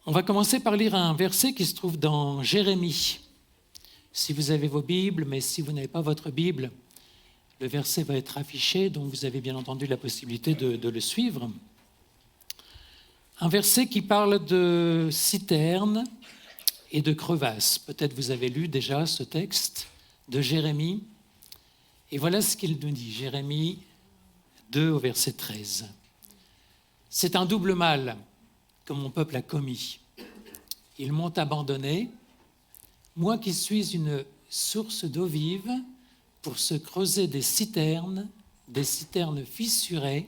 On va commencer par lire un verset qui se trouve dans Jérémie. Si vous avez vos Bibles, mais si vous n'avez pas votre Bible, le verset va être affiché, donc vous avez bien entendu la possibilité de le suivre. Un verset qui parle de citernes et de crevasses. Peut-être vous avez lu déjà ce texte de Jérémie. Et voilà ce qu'il nous dit, Jérémie 2 au verset 13. « C'est un double mal que mon peuple a commis. Ils m'ont abandonné, moi qui suis une source d'eau vive, pour se creuser des citernes fissurées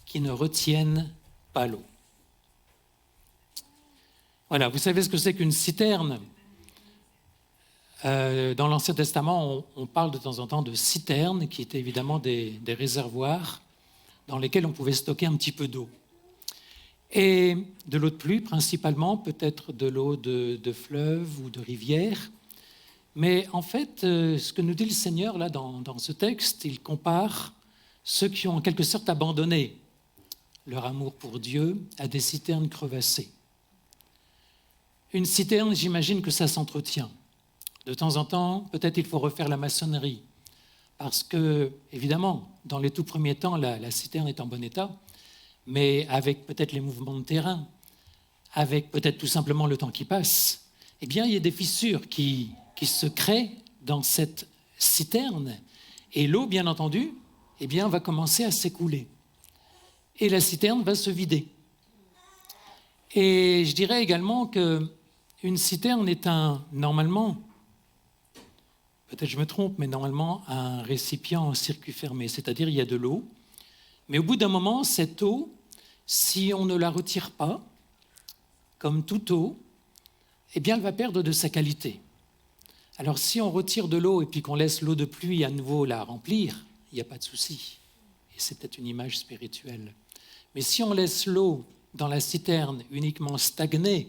qui ne retiennent pas l'eau. » Voilà, vous savez ce que c'est qu'une citerne. Dans l'Ancien Testament, on parle de temps en temps de citernes, qui étaient évidemment des réservoirs dans lesquels on pouvait stocker un petit peu d'eau. Et de l'eau de pluie, principalement, peut-être de l'eau de fleuves ou de rivières. Mais en fait, ce que nous dit le Seigneur là dans ce texte, il compare ceux qui ont en quelque sorte abandonné leur amour pour Dieu à des citernes crevassées. Une citerne, j'imagine que ça s'entretient. De temps en temps, peut-être il faut refaire la maçonnerie. Parce que, évidemment, dans les tout premiers temps, la citerne est en bon état, mais avec peut-être les mouvements de terrain, avec peut-être tout simplement le temps qui passe, eh bien, il y a des fissures qui se créent dans cette citerne. Et l'eau, bien entendu, eh bien, va commencer à s'écouler. Et la citerne va se vider. Et je dirais également qu'une citerne est normalement, peut-être je me trompe, mais normalement un récipient en circuit fermé, c'est-à-dire il y a de l'eau, mais au bout d'un moment, cette eau, si on ne la retire pas, comme toute eau, eh bien elle va perdre de sa qualité. Alors si on retire de l'eau et puis qu'on laisse l'eau de pluie à nouveau la remplir, il n'y a pas de souci. Et c'est peut-être une image spirituelle. Mais si on laisse l'eau dans la citerne uniquement stagner,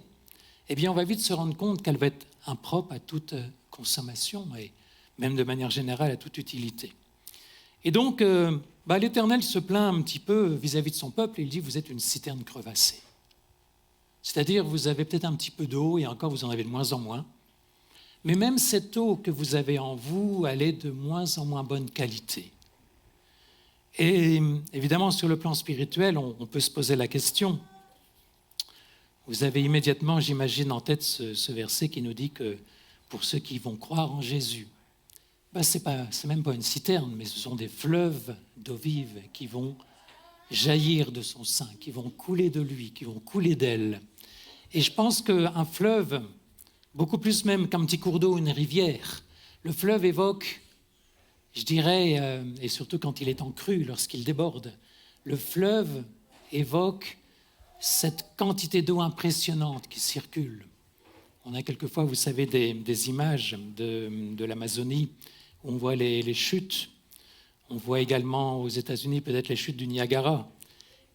eh bien on va vite se rendre compte qu'elle va être impropre à toute consommation et même de manière générale à toute utilité. Et donc, l'Éternel se plaint un petit peu vis-à-vis de son peuple et il dit « vous êtes une citerne crevassée ». C'est-à-dire, vous avez peut-être un petit peu d'eau et encore vous en avez de moins en moins. Mais même cette eau que vous avez en vous, elle est de moins en moins bonne qualité. Et évidemment, sur le plan spirituel, on peut se poser la question. Vous avez immédiatement, j'imagine, en tête ce verset qui nous dit que pour ceux qui vont croire en Jésus, c'est même pas une citerne, mais ce sont des fleuves d'eau vive qui vont jaillir de son sein, qui vont couler de lui, qui vont couler d'elle. Et je pense qu'un fleuve, beaucoup plus même qu'un petit cours d'eau, une rivière, le fleuve évoque, je dirais, et surtout quand il est en crue, lorsqu'il déborde, le fleuve évoque cette quantité d'eau impressionnante qui circule. On a quelquefois, vous savez, des images de l'Amazonie où on voit les chutes. On voit également aux États-Unis peut-être les chutes du Niagara.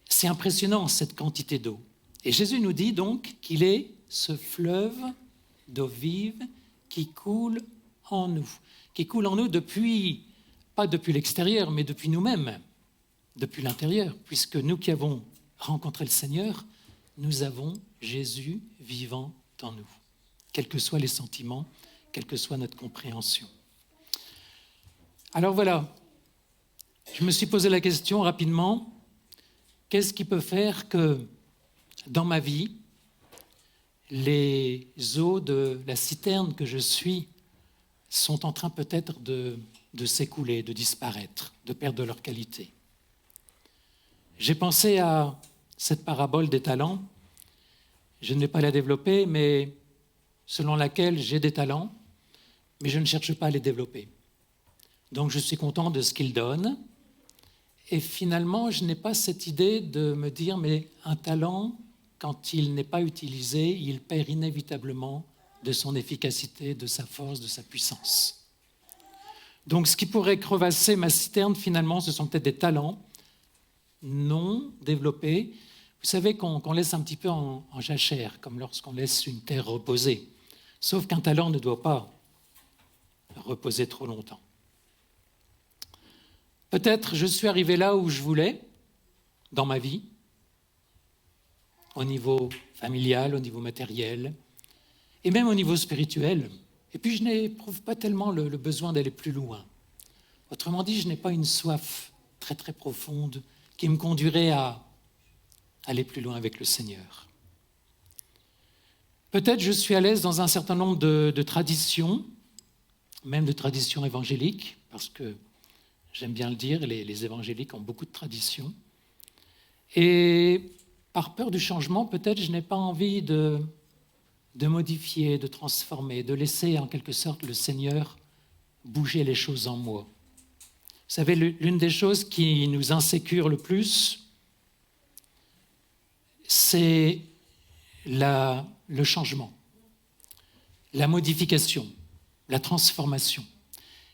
C'est impressionnant cette quantité d'eau. Et Jésus nous dit donc qu'il est ce fleuve d'eau vive qui coule en nous. Qui coule en nous depuis, pas depuis l'extérieur, mais depuis nous-mêmes, depuis l'intérieur, puisque nous qui avons rencontré le Seigneur, nous avons Jésus vivant en nous, quels que soient les sentiments, quelle que soit notre compréhension. Alors voilà, je me suis posé la question rapidement, qu'est-ce qui peut faire que dans ma vie, les eaux de la citerne que je suis sont en train peut-être de s'écouler, de disparaître, de perdre leur qualité. J'ai pensé à cette parabole des talents. Je ne vais pas la développer, mais selon laquelle j'ai des talents, mais je ne cherche pas à les développer. Donc je suis content de ce qu'il donne. Et finalement, je n'ai pas cette idée de me dire, mais un talent, quand il n'est pas utilisé, il perd inévitablement de son efficacité, de sa force, de sa puissance. Donc ce qui pourrait crevasser ma citerne, finalement, ce sont peut-être des talents non développés. Vous savez qu'on laisse un petit peu en jachère, comme lorsqu'on laisse une terre reposer. Sauf qu'un talent ne doit pas reposer trop longtemps. Peut-être je suis arrivé là où je voulais, dans ma vie, au niveau familial, au niveau matériel, et même au niveau spirituel. Et puis je n'éprouve pas tellement le besoin d'aller plus loin. Autrement dit, je n'ai pas une soif très très profonde qui me conduirait à aller plus loin avec le Seigneur. Peut-être je suis à l'aise dans un certain nombre de traditions, même de traditions évangéliques, parce que j'aime bien le dire, les évangéliques ont beaucoup de traditions. Et par peur du changement, peut-être je n'ai pas envie de modifier, de transformer, de laisser en quelque sorte le Seigneur bouger les choses en moi. Vous savez, l'une des choses qui nous insécure le plus, c'est le changement, la modification, la transformation.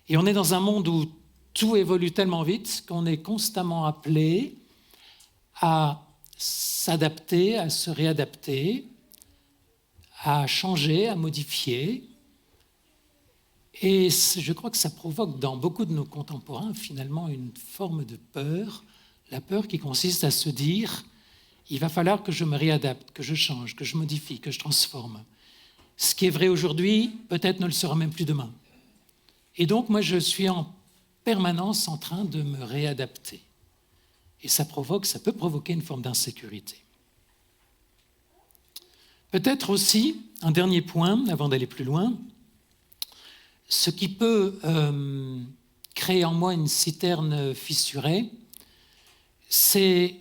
Et on est dans un monde où tout évolue tellement vite qu'on est constamment appelé à s'adapter, à se réadapter, à changer, à modifier. Et je crois que ça provoque dans beaucoup de nos contemporains finalement une forme de peur, la peur qui consiste à se dire « il va falloir que je me réadapte, que je change, que je modifie, que je transforme ». Ce qui est vrai aujourd'hui, peut-être ne le sera même plus demain. Et donc moi je suis en permanence en train de me réadapter. Et ça peut provoquer une forme d'insécurité. Peut-être aussi, un dernier point, avant d'aller plus loin, ce qui peut créer en moi une citerne fissurée, c'est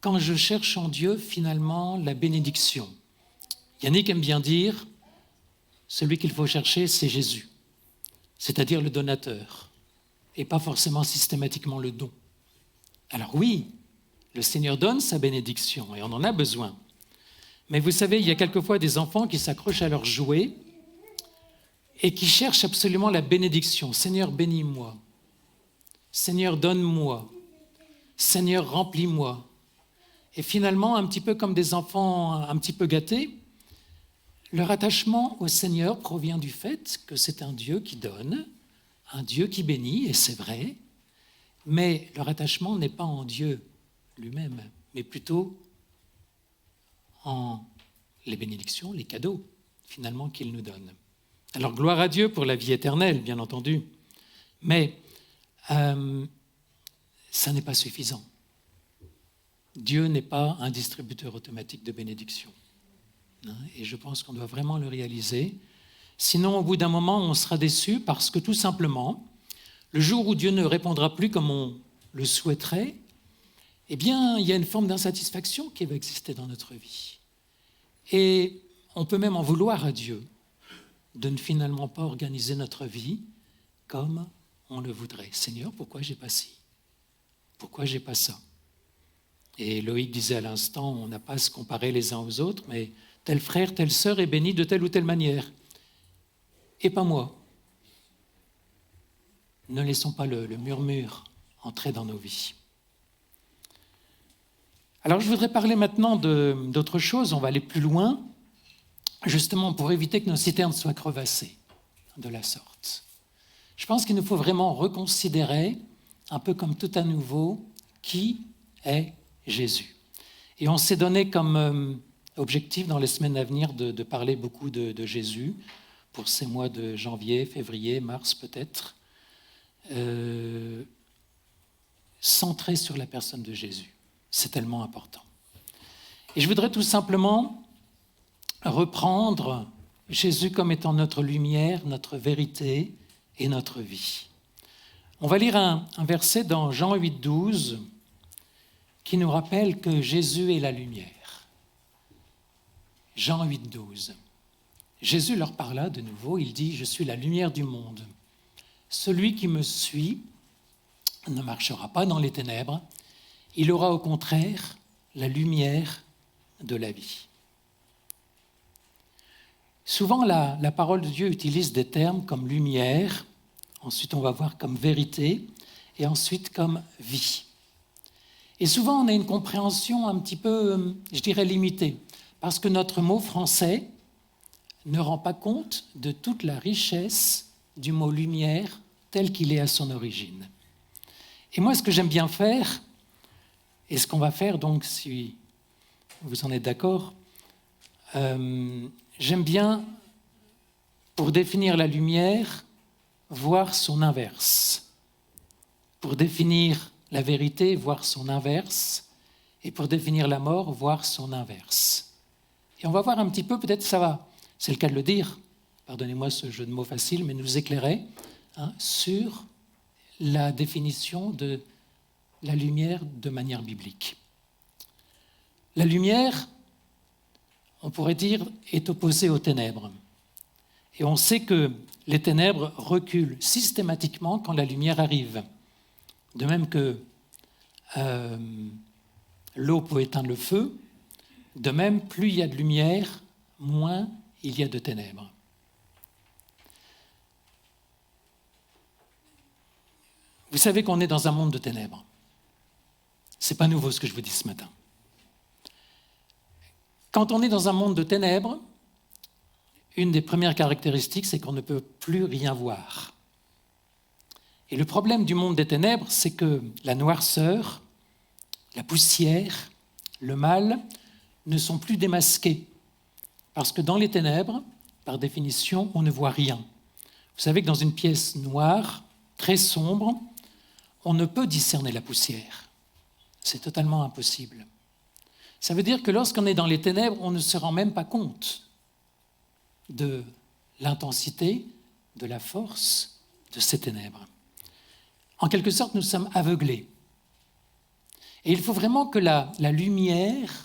quand je cherche en Dieu, finalement, la bénédiction. Yannick aime bien dire, celui qu'il faut chercher, c'est Jésus, c'est-à-dire le donateur, et pas forcément systématiquement le don. Alors oui, le Seigneur donne sa bénédiction, et on en a besoin. Mais vous savez, il y a quelquefois des enfants qui s'accrochent à leurs jouets et qui cherchent absolument la bénédiction. Seigneur, bénis-moi. Seigneur, donne-moi. Seigneur, remplis-moi. Et finalement, un petit peu comme des enfants un petit peu gâtés, leur attachement au Seigneur provient du fait que c'est un Dieu qui donne, un Dieu qui bénit, et c'est vrai, mais leur attachement n'est pas en Dieu lui-même, mais plutôt en les bénédictions, les cadeaux, finalement, qu'il nous donne. Alors, gloire à Dieu pour la vie éternelle, bien entendu, mais ça n'est pas suffisant. Dieu n'est pas un distributeur automatique de bénédictions. Et je pense qu'on doit vraiment le réaliser. Sinon, au bout d'un moment, on sera déçu parce que, tout simplement, le jour où Dieu ne répondra plus comme on le souhaiterait, eh bien, il y a une forme d'insatisfaction qui va exister dans notre vie. Et on peut même en vouloir à Dieu de ne finalement pas organiser notre vie comme on le voudrait. Seigneur, pourquoi j'ai pas ci? Pourquoi j'ai pas ça? Et Loïc disait à l'instant, on n'a pas à se comparer les uns aux autres, mais tel frère, telle sœur est béni de telle ou telle manière. Et pas moi. Ne laissons pas le murmure entrer dans nos vies. Alors je voudrais parler maintenant d'autre chose, on va aller plus loin, justement pour éviter que nos citernes soient crevassées de la sorte. Je pense qu'il nous faut vraiment reconsidérer, un peu comme tout à nouveau, qui est Jésus. Et on s'est donné comme objectif dans les semaines à venir de parler beaucoup de Jésus, pour ces mois de janvier, février, mars peut-être, centré sur la personne de Jésus. C'est tellement important. Et je voudrais tout simplement reprendre Jésus comme étant notre lumière, notre vérité et notre vie. On va lire un verset dans Jean 8, 12 qui nous rappelle que Jésus est la lumière. Jean 8, 12. Jésus leur parla de nouveau, il dit « Je suis la lumière du monde. Celui qui me suit ne marchera pas dans les ténèbres, il aura au contraire la lumière de la vie. » Souvent, la parole de Dieu utilise des termes comme lumière, ensuite on va voir comme vérité, et ensuite comme vie. Et souvent, on a une compréhension un petit peu, je dirais, limitée, parce que notre mot français ne rend pas compte de toute la richesse du mot lumière tel qu'il est à son origine. Et moi, ce que j'aime bien faire, et ce qu'on va faire donc si vous en êtes d'accord, j'aime bien, pour définir la lumière, voir son inverse. Pour définir la vérité, voir son inverse. Et pour définir la mort, voir son inverse. Et on va voir un petit peu, peut-être ça va, c'est le cas de le dire, pardonnez-moi ce jeu de mots facile, mais nous éclairer sur la définition de la lumière de manière biblique. La lumière, on pourrait dire, est opposée aux ténèbres. Et on sait que les ténèbres reculent systématiquement quand la lumière arrive. De même que l'eau peut éteindre le feu, de même, plus il y a de lumière, moins il y a de ténèbres. Vous savez qu'on est dans un monde de ténèbres. Ce n'est pas nouveau ce que je vous dis ce matin. Quand on est dans un monde de ténèbres, une des premières caractéristiques, c'est qu'on ne peut plus rien voir. Et le problème du monde des ténèbres, c'est que la noirceur, la poussière, le mal ne sont plus démasqués. Parce que dans les ténèbres, par définition, on ne voit rien. Vous savez que dans une pièce noire, très sombre, on ne peut discerner la poussière. C'est totalement impossible. Ça veut dire que lorsqu'on est dans les ténèbres, on ne se rend même pas compte de l'intensité, de la force de ces ténèbres. En quelque sorte, nous sommes aveuglés. Et il faut vraiment que la lumière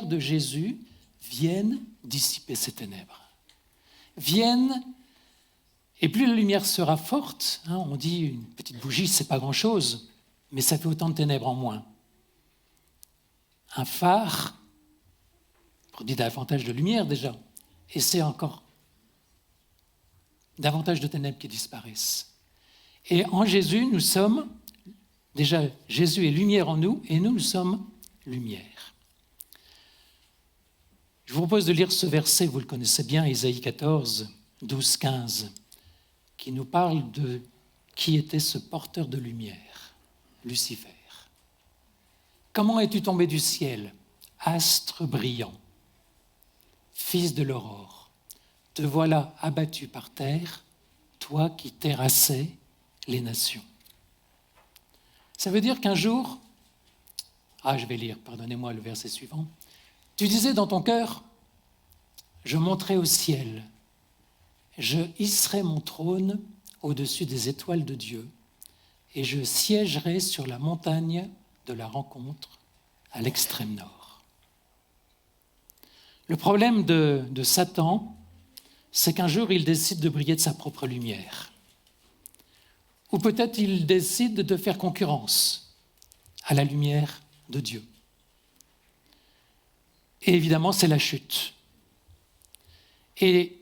de Jésus vienne dissiper ces ténèbres. Vienne, et plus la lumière sera forte, on dit une petite bougie, c'est pas grand-chose, mais ça fait autant de ténèbres en moins. Un phare produit davantage de lumière déjà, et c'est encore davantage de ténèbres qui disparaissent. Et en Jésus, nous sommes, déjà Jésus est lumière en nous, et nous sommes lumière. Je vous propose de lire ce verset, vous le connaissez bien, Isaïe 14, 12, 15, qui nous parle de qui était ce porteur de lumière, Lucifer. Comment es-tu tombé du ciel, astre brillant, fils de l'aurore? Te voilà abattu par terre, toi qui terrassais les nations. Ça veut dire qu'un jour, je vais lire, pardonnez-moi le verset suivant. Tu disais dans ton cœur, je monterai au ciel, je hisserai mon trône au-dessus des étoiles de Dieu, et je siégerai sur la montagne de la rencontre à l'extrême nord. Le problème de Satan, c'est qu'un jour il décide de briller de sa propre lumière. Ou peut-être il décide de faire concurrence à la lumière de Dieu. Et évidemment, c'est la chute. Et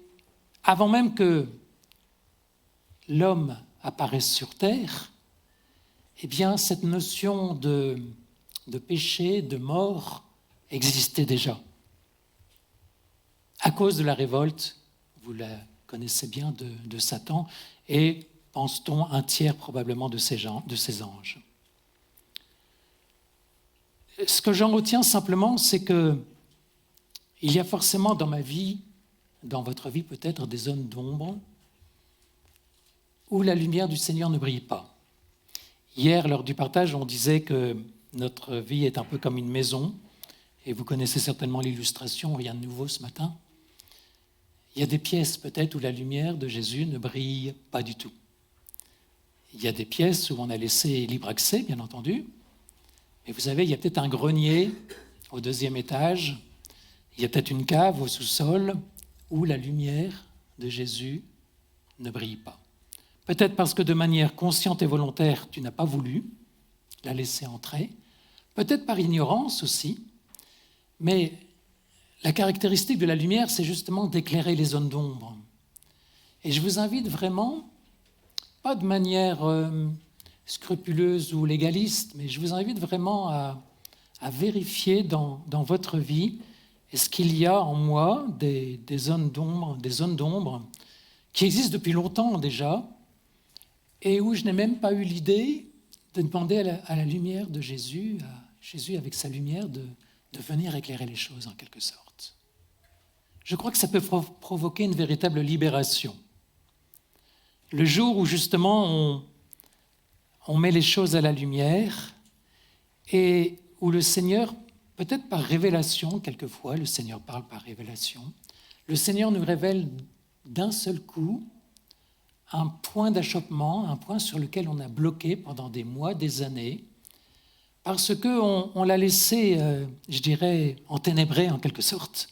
avant même que l'homme apparaisse sur terre, eh bien, cette notion de péché, de mort, existait déjà. À cause de la révolte, vous la connaissez bien, de Satan, et, pense-t-on, un tiers probablement de ces anges. Ce que j'en retiens simplement, c'est que il y a forcément dans ma vie, dans votre vie peut-être, des zones d'ombre où la lumière du Seigneur ne brille pas. Hier, lors du partage, on disait que notre vie est un peu comme une maison, et vous connaissez certainement l'illustration, rien de nouveau ce matin. Il y a des pièces peut-être où la lumière de Jésus ne brille pas du tout. Il y a des pièces où on a laissé libre accès, bien entendu, mais vous savez, il y a peut-être un grenier au 2e étage, il y a peut-être une cave au sous-sol où la lumière de Jésus ne brille pas. Peut-être parce que de manière consciente et volontaire, tu n'as pas voulu la laisser entrer. Peut-être par ignorance aussi. Mais la caractéristique de la lumière, c'est justement d'éclairer les zones d'ombre. Et je vous invite vraiment, pas de manière scrupuleuse ou légaliste, mais je vous invite vraiment à vérifier dans votre vie, est-ce qu'il y a en moi des zones d'ombre qui existent depuis longtemps déjà, et où je n'ai même pas eu l'idée de demander à la lumière de Jésus, à Jésus avec sa lumière, de de venir éclairer les choses en quelque sorte. Je crois que ça peut provoquer une véritable libération. Le jour où justement on met les choses à la lumière et où le Seigneur, peut-être par révélation, quelquefois, le Seigneur parle par révélation, le Seigneur nous révèle d'un seul coup un point d'achoppement, un point sur lequel on a bloqué pendant des mois, des années, parce qu'on l'a laissé, je dirais, enténébré en quelque sorte.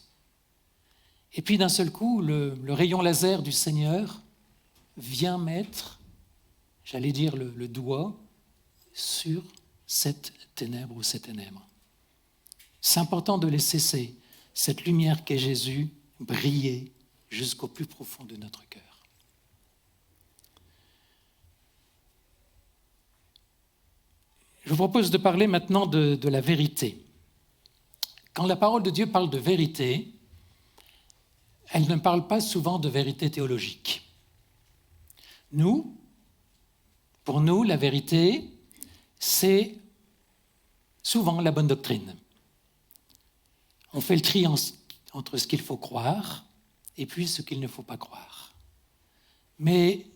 Et puis d'un seul coup, le rayon laser du Seigneur vient mettre, j'allais dire, le doigt sur cette ténèbre ou ces ténèbres. C'est important de laisser cette lumière qu'est Jésus briller jusqu'au plus profond de notre cœur. Je vous propose de parler maintenant de la vérité. Quand la parole de Dieu parle de vérité, elle ne parle pas souvent de vérité théologique. Pour nous, la vérité, c'est souvent la bonne doctrine. On fait le tri entre ce qu'il faut croire et puis ce qu'il ne faut pas croire. Mais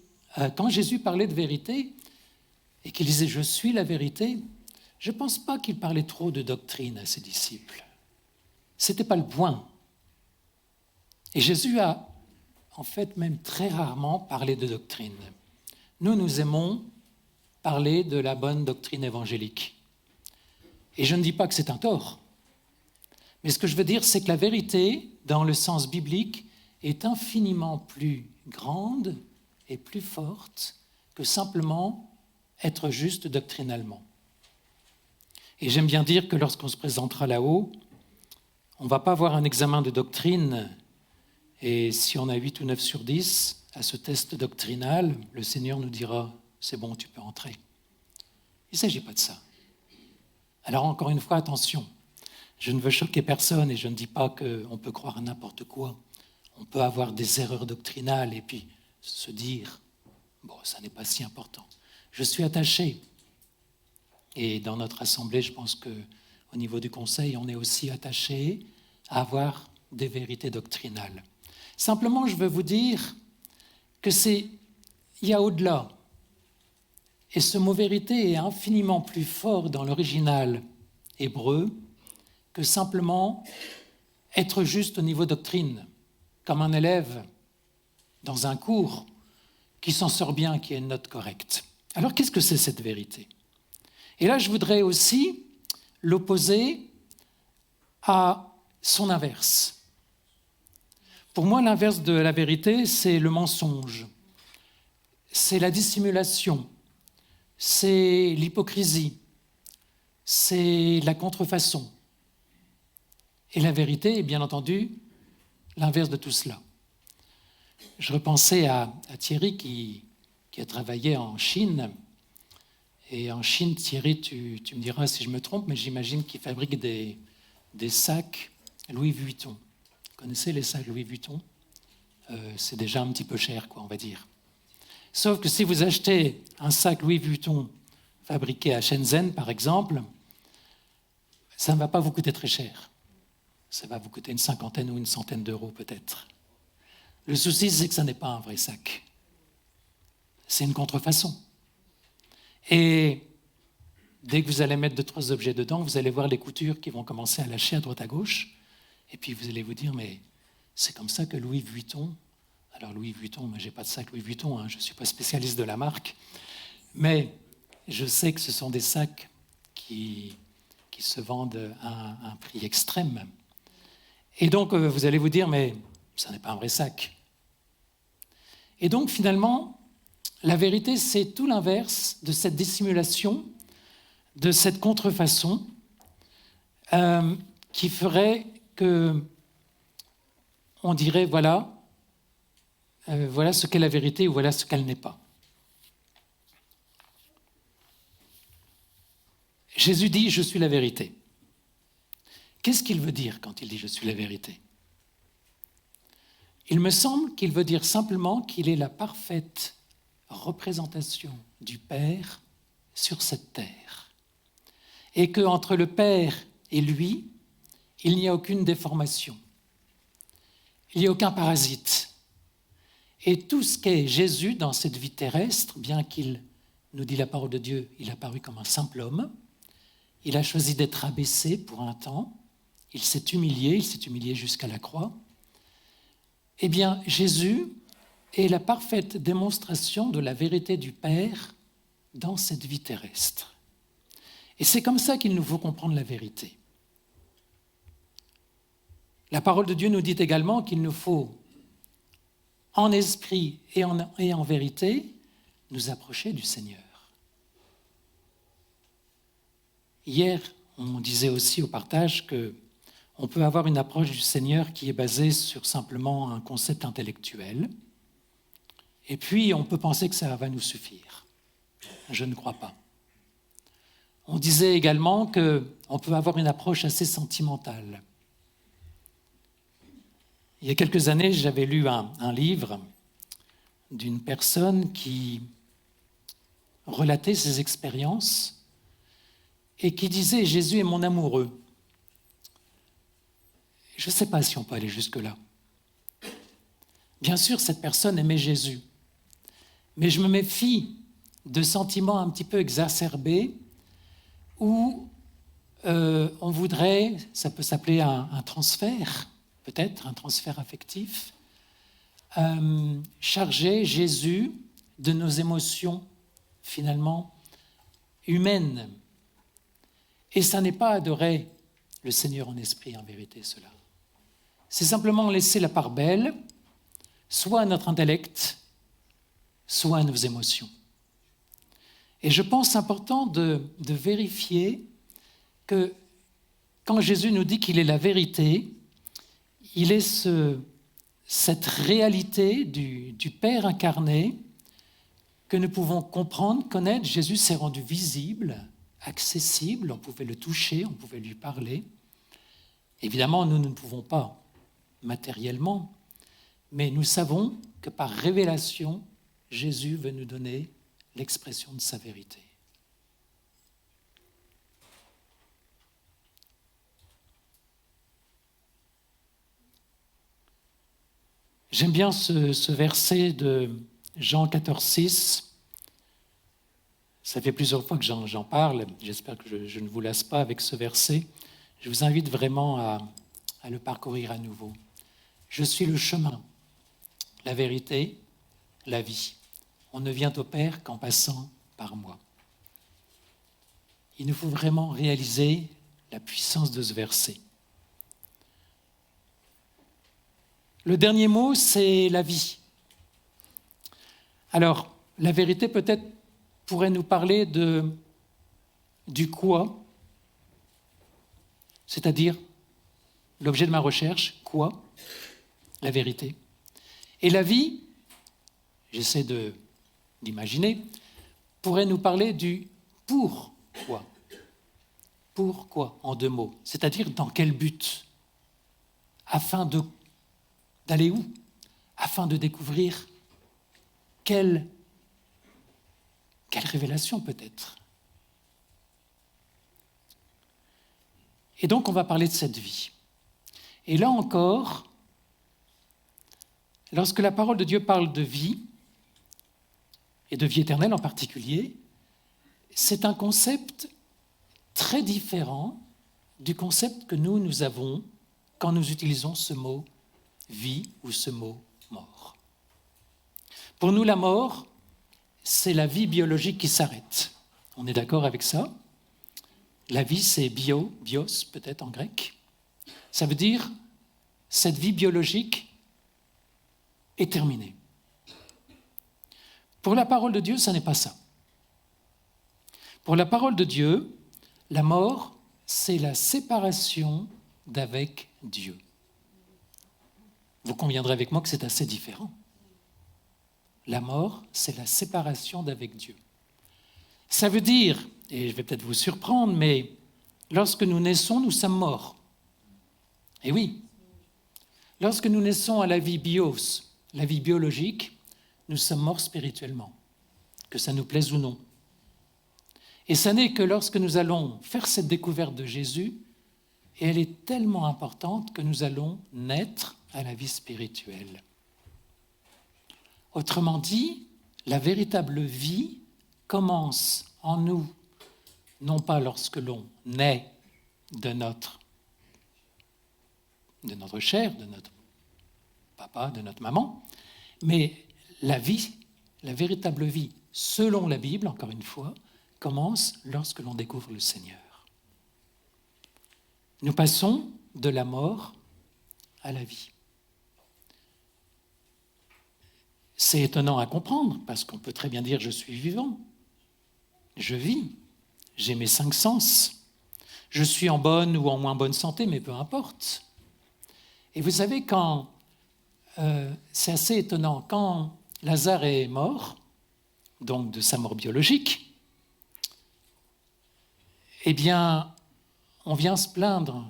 quand Jésus parlait de vérité et qu'il disait « je suis la vérité », je ne pense pas qu'il parlait trop de doctrine à ses disciples. Ce n'était pas le point. Et Jésus a en fait même très rarement parlé de doctrine. Nous aimons parler de la bonne doctrine évangélique. Et je ne dis pas que c'est un tort. Mais ce que je veux dire, c'est que la vérité, dans le sens biblique, est infiniment plus grande et plus forte que simplement être juste doctrinalement. Et j'aime bien dire que lorsqu'on se présentera là-haut, on ne va pas avoir un examen de doctrine et si on a 8 ou 9 sur 10 à ce test doctrinal, le Seigneur nous dira « c'est bon, tu peux entrer ». Il ne s'agit pas de ça. Alors encore une fois, attention, je ne veux choquer personne et je ne dis pas qu'on peut croire à n'importe quoi. On peut avoir des erreurs doctrinales et puis se dire « bon, ça n'est pas si important ». Je suis attaché. Et dans notre assemblée, je pense qu'au niveau du conseil, on est aussi attaché à avoir des vérités doctrinales. Simplement, je veux vous dire qu'il y a au-delà. Et ce mot vérité est infiniment plus fort dans l'original hébreu que simplement être juste au niveau doctrine, comme un élève dans un cours qui s'en sort bien, qui a une note correcte. Alors, qu'est-ce que c'est cette vérité ? Et là, je voudrais aussi l'opposer à son inverse. Pour moi, l'inverse de la vérité, c'est le mensonge, c'est la dissimulation, c'est l'hypocrisie, c'est la contrefaçon. Et la vérité est bien entendu l'inverse de tout cela. Je repensais à Thierry qui a travaillé en Chine. Et en Chine, Thierry, tu me diras si je me trompe, mais j'imagine qu'il fabrique des sacs Louis Vuitton. Vous connaissez les sacs Louis Vuitton ? C'est déjà un petit peu cher, on va dire. Sauf que si vous achetez un sac Louis Vuitton fabriqué à Shenzhen, par exemple, ça ne va pas vous coûter très cher. Ça va vous coûter une cinquantaine ou une centaine d'euros peut-être. Le souci, c'est que ça n'est pas un vrai sac. C'est une contrefaçon. Et dès que vous allez mettre 2-3 objets dedans, vous allez voir les coutures qui vont commencer à lâcher à droite à gauche. Et puis vous allez vous dire, mais c'est comme ça que Louis Vuitton... Alors Louis Vuitton, moi je n'ai pas de sac Louis Vuitton, je ne suis pas spécialiste de la marque. Mais je sais que ce sont des sacs qui se vendent à un prix extrême. Et donc vous allez vous dire, mais ça n'est pas un vrai sac. Et donc finalement... La vérité, c'est tout l'inverse de cette dissimulation, de cette contrefaçon qui ferait que on dirait voilà ce qu'est la vérité ou voilà ce qu'elle n'est pas. Jésus dit « je suis la vérité ». Qu'est-ce qu'il veut dire quand il dit « je suis la vérité » ? Il me semble qu'il veut dire simplement qu'il est la parfaite représentation du Père sur cette terre. Et qu'entre le Père et lui, il n'y a aucune déformation, il n'y a aucun parasite. Et tout ce qu'est Jésus dans cette vie terrestre, bien qu'il, nous dit la parole de Dieu, il a paru comme un simple homme, il a choisi d'être abaissé pour un temps, il s'est humilié jusqu'à la croix. Eh bien, Jésus est la parfaite démonstration de la vérité du Père dans cette vie terrestre. Et c'est comme ça qu'il nous faut comprendre la vérité. La parole de Dieu nous dit également qu'il nous faut, en esprit et en vérité, nous approcher du Seigneur. Hier, on disait aussi au partage qu'on peut avoir une approche du Seigneur qui est basée sur simplement un concept intellectuel, et puis on peut penser que ça va nous suffire. Je ne crois pas. On disait également qu'on peut avoir une approche assez sentimentale. Il y a quelques années, j'avais lu un livre d'une personne qui relatait ses expériences et qui disait « Jésus est mon amoureux ». Je ne sais pas si on peut aller jusque-là. Bien sûr, cette personne aimait Jésus, mais je me méfie de sentiments un petit peu exacerbés où on voudrait, ça peut s'appeler un transfert, peut-être un transfert affectif, charger Jésus de nos émotions finalement humaines. Et ça n'est pas adorer le Seigneur en esprit, en vérité, cela. C'est simplement laisser la part belle, soit à notre intellect, soit à nos émotions. Et je pense important de vérifier que quand Jésus nous dit qu'il est la vérité, il est cette réalité du Père incarné que nous pouvons comprendre, connaître. Jésus s'est rendu visible, accessible, on pouvait le toucher, on pouvait lui parler. Évidemment, nous ne pouvons pas matériellement, mais nous savons que par révélation, Jésus veut nous donner l'expression de sa vérité. J'aime bien ce verset de Jean 14, 6. Ça fait plusieurs fois que j'en parle. J'espère que je ne vous lasse pas avec ce verset. Je vous invite vraiment à le parcourir à nouveau. Je suis le chemin, la vérité, la vie. On ne vient au Père qu'en passant par moi. Il nous faut vraiment réaliser la puissance de ce verset. Le dernier mot, c'est la vie. Alors, la vérité peut-être pourrait nous parler du quoi, c'est-à-dire l'objet de ma recherche, quoi, la vérité. Et la vie, j'essaie d'imaginer, pourrait nous parler du pourquoi. Pourquoi, en deux mots, c'est-à-dire dans quel but, afin d'aller où, afin de découvrir quelle révélation peut-être. Et donc on va parler de cette vie. Et là encore, lorsque la parole de Dieu parle de vie, et de vie éternelle en particulier, c'est un concept très différent du concept que nous avons quand nous utilisons ce mot vie ou ce mot mort. Pour nous, la mort, c'est la vie biologique qui s'arrête. On est d'accord avec ça? La vie, c'est bios peut-être en grec. Ça veut dire cette vie biologique est terminée. Pour la parole de Dieu, ça n'est pas ça. Pour la parole de Dieu, la mort, c'est la séparation d'avec Dieu. Vous conviendrez avec moi que c'est assez différent. La mort, c'est la séparation d'avec Dieu. Ça veut dire, et je vais peut-être vous surprendre, mais lorsque nous naissons, nous sommes morts. Et oui, lorsque nous naissons à la vie bios, la vie biologique, nous sommes morts spirituellement, que ça nous plaise ou non. Et ça n'est que lorsque nous allons faire cette découverte de Jésus et elle est tellement importante que nous allons naître à la vie spirituelle. Autrement dit, la véritable vie commence en nous, non pas lorsque l'on naît de notre chair, de notre papa, de notre maman, mais la véritable vie, selon la Bible, encore une fois, commence lorsque l'on découvre le Seigneur. Nous passons de la mort à la vie. C'est étonnant à comprendre, parce qu'on peut très bien dire « je suis vivant », je vis, j'ai mes 5 sens, je suis en bonne ou en moins bonne santé, mais peu importe. Et vous savez, c'est assez étonnant, quand Lazare est mort, donc de sa mort biologique, eh bien, on vient se plaindre,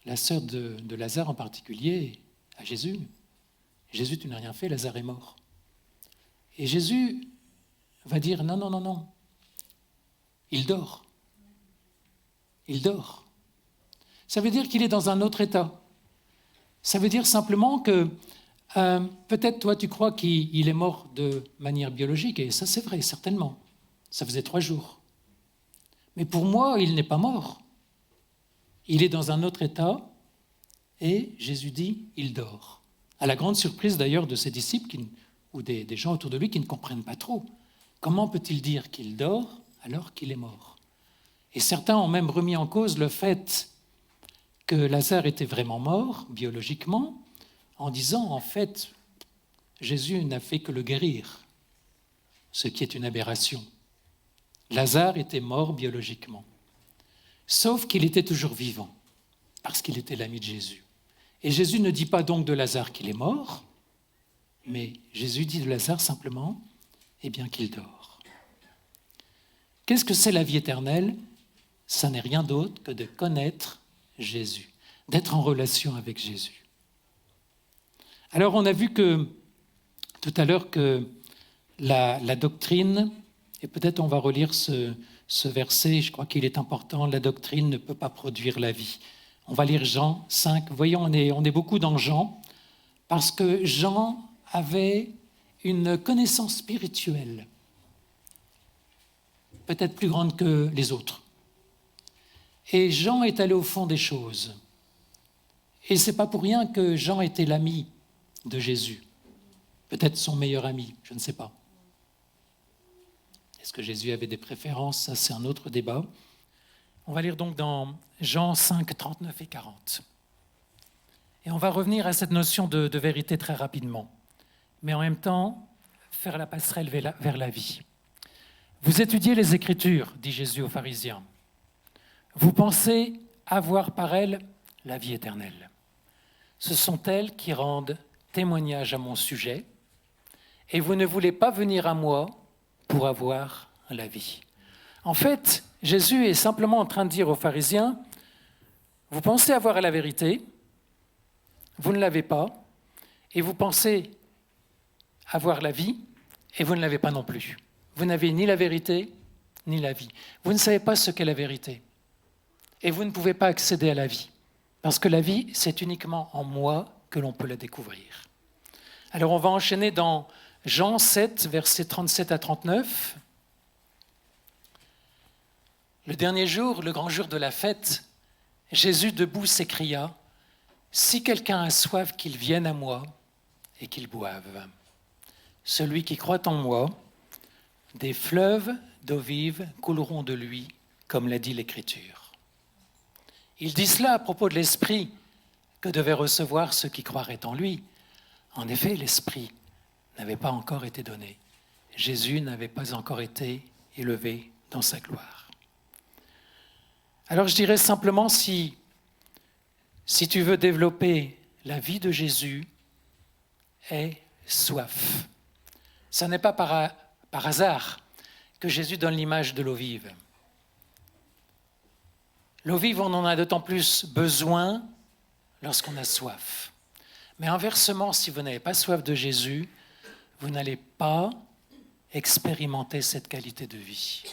la sœur de Lazare en particulier, à Jésus. Jésus, tu n'as rien fait, Lazare est mort. Et Jésus va dire, non, non, non, non, il dort. Il dort. Ça veut dire qu'il est dans un autre état. Ça veut dire simplement que peut-être toi tu crois qu'il est mort de manière biologique, et ça c'est vrai, certainement. Ça faisait 3 jours. Mais pour moi, il n'est pas mort. Il est dans un autre état, et Jésus dit, il dort. À la grande surprise d'ailleurs de ses disciples, ou des gens autour de lui qui ne comprennent pas trop. Comment peut-il dire qu'il dort alors qu'il est mort ? Et certains ont même remis en cause le fait que Lazare était vraiment mort, biologiquement, en disant, en fait, Jésus n'a fait que le guérir, ce qui est une aberration. Lazare était mort biologiquement, sauf qu'il était toujours vivant, parce qu'il était l'ami de Jésus. Et Jésus ne dit pas donc de Lazare qu'il est mort, mais Jésus dit de Lazare simplement, eh bien qu'il dort. Qu'est-ce que c'est la vie éternelle ? Ça n'est rien d'autre que de connaître Jésus, d'être en relation avec Jésus. Alors on a vu tout à l'heure que la doctrine, et peut-être on va relire ce verset, je crois qu'il est important, la doctrine ne peut pas produire la vie. On va lire Jean 5. Vous voyez, on est beaucoup dans Jean, parce que Jean avait une connaissance spirituelle, peut-être plus grande que les autres. Et Jean est allé au fond des choses. Et ce n'est pas pour rien que Jean était l'ami de Jésus. Peut-être son meilleur ami, je ne sais pas. Est-ce que Jésus avait des préférences ? Ça, c'est un autre débat. On va lire donc dans Jean 5, 39 et 40. Et on va revenir à cette notion de vérité très rapidement, mais en même temps, faire la passerelle vers la vie. Vous étudiez les Écritures, dit Jésus aux pharisiens. Vous pensez avoir par elles la vie éternelle. Ce sont elles qui rendent témoignage à mon sujet, et vous ne voulez pas venir à moi pour avoir la vie. En fait, Jésus est simplement en train de dire aux pharisiens, vous pensez avoir la vérité, vous ne l'avez pas, et vous pensez avoir la vie, et vous ne l'avez pas non plus. Vous n'avez ni la vérité, ni la vie. Vous ne savez pas ce qu'est la vérité. Et vous ne pouvez pas accéder à la vie. Parce que la vie, c'est uniquement en moi que l'on peut la découvrir. Alors on va enchaîner dans Jean 7, versets 37 à 39. Le dernier jour, le grand jour de la fête, Jésus debout s'écria, « Si quelqu'un a soif, qu'il vienne à moi et qu'il boive. Celui qui croit en moi, des fleuves d'eau vive couleront de lui, comme l'a dit l'Écriture. » Il dit cela à propos de l'Esprit que devaient recevoir ceux qui croiraient en lui. En effet, l'Esprit n'avait pas encore été donné. Jésus n'avait pas encore été élevé dans sa gloire. Alors je dirais simplement, si tu veux développer la vie de Jésus, aie soif. Ce n'est pas par hasard que Jésus donne l'image de l'eau vive. L'eau vive, on en a d'autant plus besoin lorsqu'on a soif. Mais inversement, si vous n'avez pas soif de Jésus, vous n'allez pas expérimenter cette qualité de vie.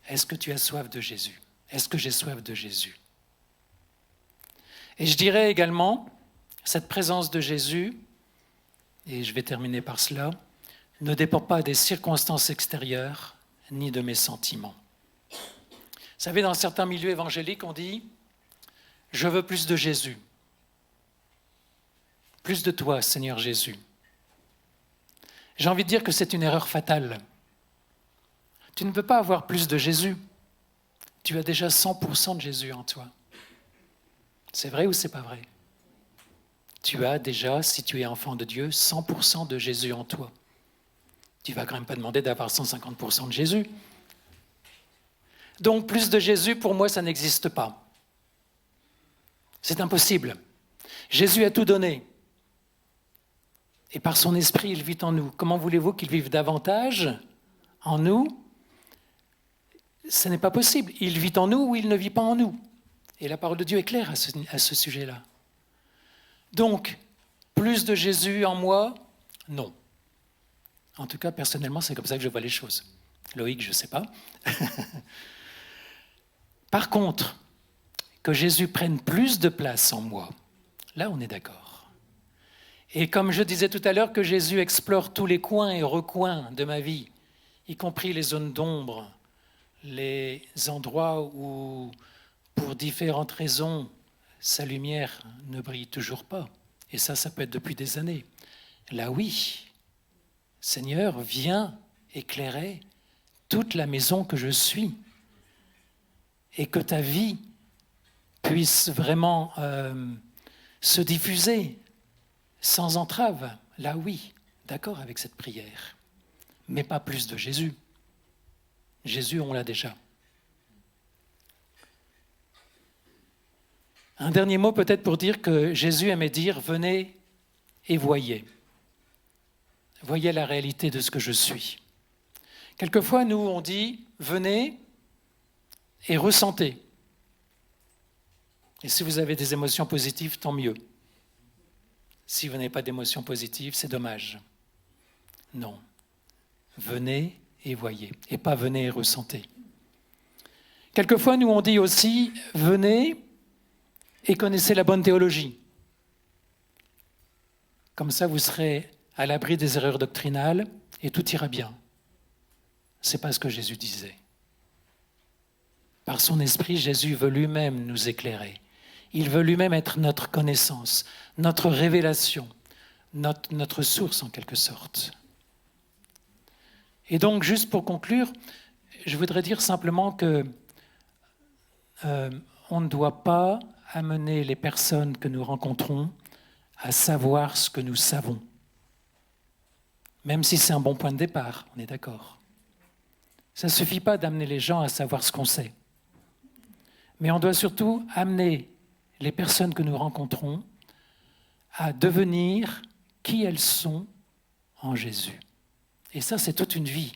Est-ce que tu as soif de Jésus ? Est-ce que j'ai soif de Jésus ? Et je dirais également, cette présence de Jésus, et je vais terminer par cela, ne dépend pas des circonstances extérieures ni de mes sentiments. Vous savez, dans certains milieux évangéliques, on dit « Je veux plus de Jésus, plus de toi, Seigneur Jésus ». J'ai envie de dire que c'est une erreur fatale. Tu ne peux pas avoir plus de Jésus. Tu as déjà 100% de Jésus en toi. C'est vrai ou c'est pas vrai? Tu as déjà, si tu es enfant de Dieu, 100% de Jésus en toi. Tu ne vas quand même pas demander d'avoir 150% de Jésus. Donc, plus de Jésus, pour moi, ça n'existe pas. C'est impossible. Jésus a tout donné. Et par son esprit, il vit en nous. Comment voulez-vous qu'il vive davantage en nous? Ce n'est pas possible. Il vit en nous ou il ne vit pas en nous. Et la parole de Dieu est claire à ce sujet-là. Donc, plus de Jésus en moi? Non. En tout cas, personnellement, c'est comme ça que je vois les choses. Loïc, je ne sais pas. Par contre, que Jésus prenne plus de place en moi, là, on est d'accord. Et comme je disais tout à l'heure, que Jésus explore tous les coins et recoins de ma vie, y compris les zones d'ombre, les endroits où, pour différentes raisons, sa lumière ne brille toujours pas. Et ça peut être depuis des années. Là, oui, Seigneur, viens éclairer toute la maison que je suis. Et que ta vie puisse vraiment se diffuser sans entrave. Là, oui, d'accord avec cette prière. Mais pas plus de Jésus. Jésus, on l'a déjà. Un dernier mot peut-être pour dire que Jésus aimait dire « Venez et voyez. Voyez la réalité de ce que je suis. » Quelquefois, nous, on dit « Venez et ressentez. » Et si vous avez des émotions positives, tant mieux. Si vous n'avez pas d'émotions positives, c'est dommage. Non. Venez et voyez, et pas venez et ressentez. Quelquefois, nous, on dit aussi « Venez et connaissez la bonne théologie. » Comme ça, vous serez à l'abri des erreurs doctrinales et tout ira bien. Ce n'est pas ce que Jésus disait. Par son esprit, Jésus veut lui-même nous éclairer. Il veut lui-même être notre connaissance, notre révélation, notre source en quelque sorte. Et donc, juste pour conclure, je voudrais dire simplement que on ne doit pas amener les personnes que nous rencontrons à savoir ce que nous savons. Même si c'est un bon point de départ, on est d'accord. Ça ne suffit pas d'amener les gens à savoir ce qu'on sait. Mais on doit surtout amener les personnes que nous rencontrons à devenir qui elles sont en Jésus. Et ça, c'est toute une vie.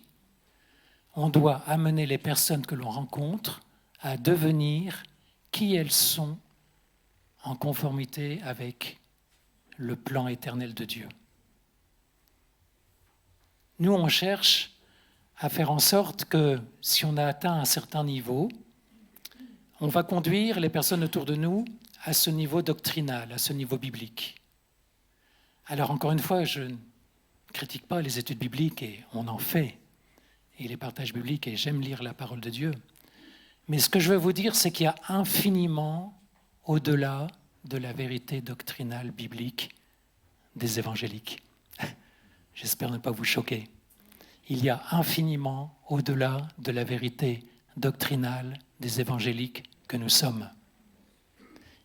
On doit amener les personnes que l'on rencontre à devenir qui elles sont en conformité avec le plan éternel de Dieu. Nous, on cherche à faire en sorte que si on a atteint un certain niveau, on va conduire les personnes autour de nous à ce niveau doctrinal, à ce niveau biblique. Alors encore une fois, je ne critique pas les études bibliques et on en fait, et les partages bibliques, et j'aime lire la parole de Dieu. Mais ce que je veux vous dire, c'est qu'il y a infiniment au-delà de la vérité doctrinale biblique des évangéliques. J'espère ne pas vous choquer. Il y a infiniment au-delà de la vérité doctrinale des évangéliques que nous sommes.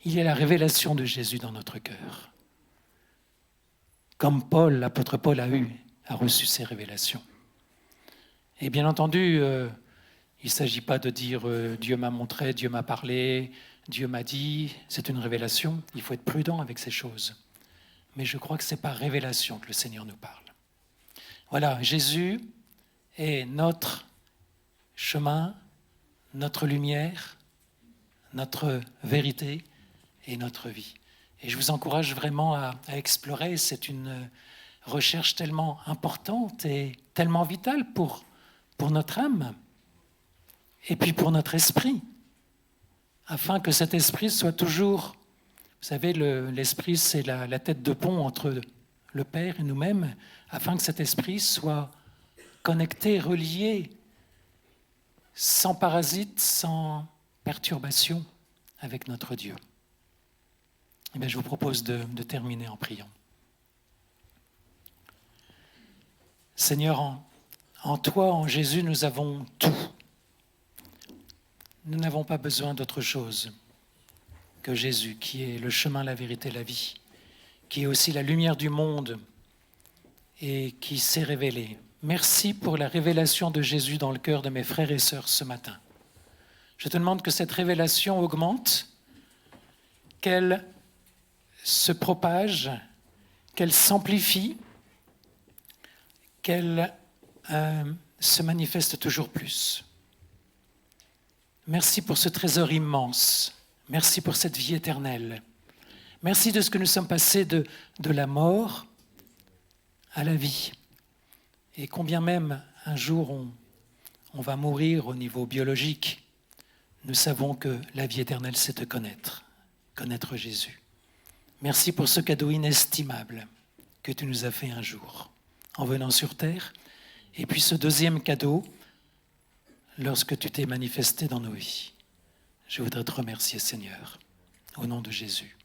Il y a la révélation de Jésus dans notre cœur. Comme Paul, l'apôtre Paul a reçu ces révélations. Et bien entendu, il ne s'agit pas de dire Dieu m'a montré, Dieu m'a parlé, Dieu m'a dit, c'est une révélation. Il faut être prudent avec ces choses. Mais je crois que c'est par révélation que le Seigneur nous parle. Voilà, Jésus est notre chemin, notre lumière, notre vérité et notre vie. Et je vous encourage vraiment à explorer. C'est une recherche tellement importante et tellement vitale pour notre âme et puis pour notre esprit, afin que cet esprit soit toujours Vous savez, l'esprit, c'est la tête de pont entre le Père et nous-mêmes, afin que cet esprit soit connecté, relié, sans parasite, sans perturbation avec notre Dieu. Eh bien, je vous propose de terminer en priant. Seigneur, en toi, en Jésus, nous avons tout. Nous n'avons pas besoin d'autre chose que Jésus, qui est le chemin, la vérité, la vie, qui est aussi la lumière du monde et qui s'est révélé. Merci pour la révélation de Jésus dans le cœur de mes frères et sœurs ce matin. Je te demande que cette révélation augmente, qu'elle se propage, qu'elle s'amplifie, qu'elle se manifeste toujours plus. Merci pour ce trésor immense. Merci pour cette vie éternelle. Merci de ce que nous sommes passés de la mort à la vie. Et combien même un jour on va mourir au niveau biologique, nous savons que la vie éternelle, c'est de connaître Jésus. Merci pour ce cadeau inestimable que tu nous as fait un jour en venant sur terre. Et puis ce deuxième cadeau, lorsque tu t'es manifesté dans nos vies. Je voudrais te remercier, Seigneur, au nom de Jésus.